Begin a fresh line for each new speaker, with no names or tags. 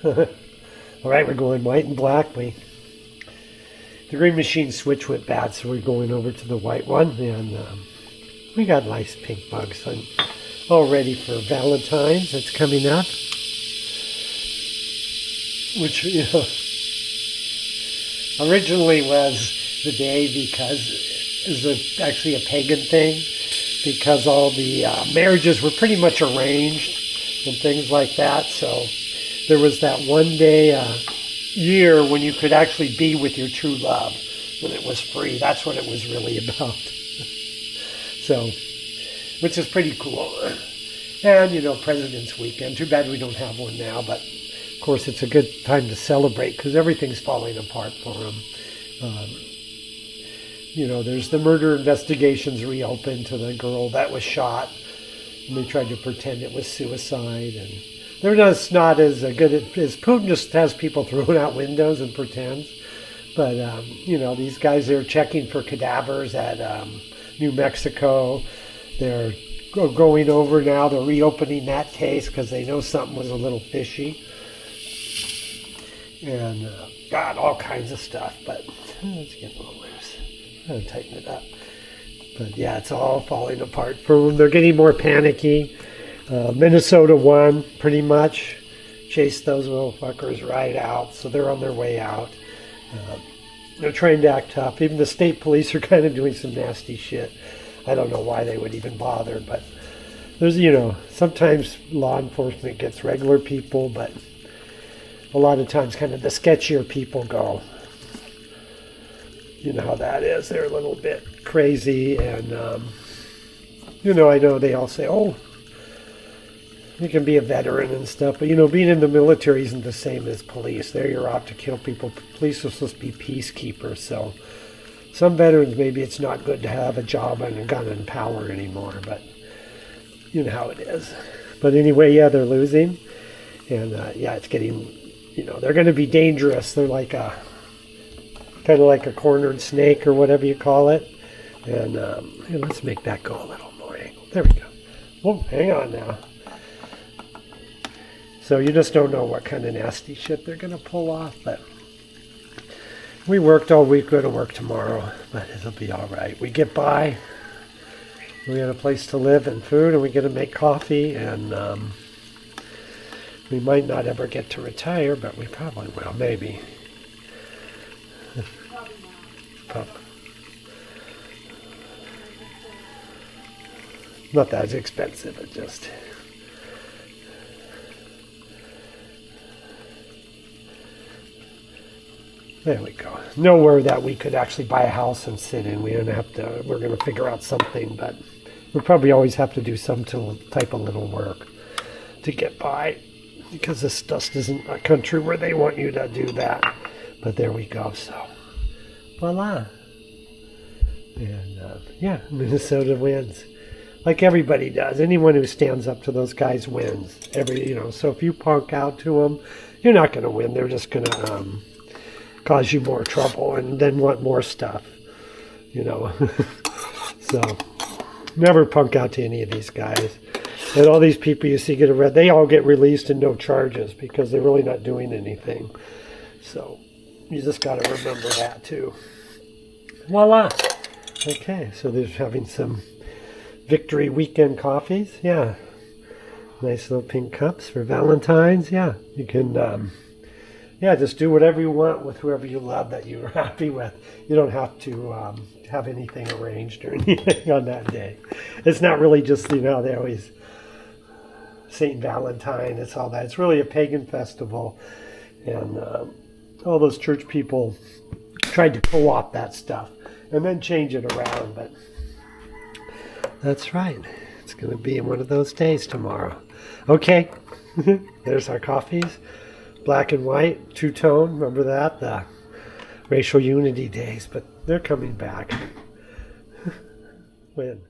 All right, we're going white and black. The green machine switch went bad, so we're going over to the white one. And we got nice pink bugs. I'm all ready for Valentine's. It's coming up. Which, originally was the day because it was actually a pagan thing, because all the marriages were pretty much arranged and things like that. So there was that one day a year when you could actually be with your true love, when it was free. That's what it was really about. So, which is pretty cool. And, President's Weekend. Too bad we don't have one now, but of course it's a good time to celebrate because everything's falling apart for them. There's the murder investigations reopened to the girl that was shot, and they tried to pretend it was suicide, and they're just not as good as Putin. Just has people throwing out windows and pretends. But these guys are checking for cadavers at New Mexico. They're going over now. They're reopening that case because they know something was a little fishy, and got all kinds of stuff. But let's get a little loose. I'm gonna tighten it up. But yeah, it's all falling apart for them. They're getting more panicky. Minnesota won, pretty much. Chased those little fuckers right out, so they're on their way out. They're trying to act tough. Even the state police are kind of doing some nasty shit. I don't know why they would even bother, but there's, sometimes law enforcement gets regular people, but a lot of times kind of the sketchier people go. You know how that is. They're a little bit crazy, and, I know they all say, oh, you can be a veteran and stuff, but, being in the military isn't the same as police. There you're out to kill people. Police are supposed to be peacekeepers, so some veterans, maybe it's not good to have a job and a gun and power anymore, but you know how it is. But anyway, yeah, they're losing, and, it's getting, they're going to be dangerous. They're like kind of like a cornered snake or whatever you call it, and let's make that go a little more angled. There we go. Oh, hang on now. So you just don't know what kind of nasty shit they're going to pull off. But we worked all week. We're going to work tomorrow, but it'll be all right. We get by. We got a place to live and food, and we get to make coffee. And we might not ever get to retire, but we probably will, maybe. Not that it's expensive, it just... There we go. Nowhere that we could actually buy a house and sit in. We're going to figure out something, but we'll probably always have to do some type of little work to get by, because this just isn't a country where they want you to do that. But there we go, so voila. And Minnesota wins. Like everybody does. Anyone who stands up to those guys wins. So if you punk out to them, you're not going to win. They're just going to cause you more trouble and then want more stuff, So never punk out to any of these guys. And all these people you see get arrested, they all get released and no charges because they're really not doing anything. So you just got to remember that too. Voila. Okay, so they're having some victory weekend coffees. Yeah. Nice little pink cups for Valentine's. Yeah. You can, just do whatever you want with whoever you love that you're happy with. You don't have to have anything arranged or anything on that day. It's not really just, they always, St. Valentine, it's all that. It's really a pagan festival. And all those church people tried to co-opt that stuff and then change it around, but that's right. It's going to be one of those days tomorrow. Okay, there's our coffees. Black and white, two-tone. Remember that? The racial unity days, but they're coming back. When?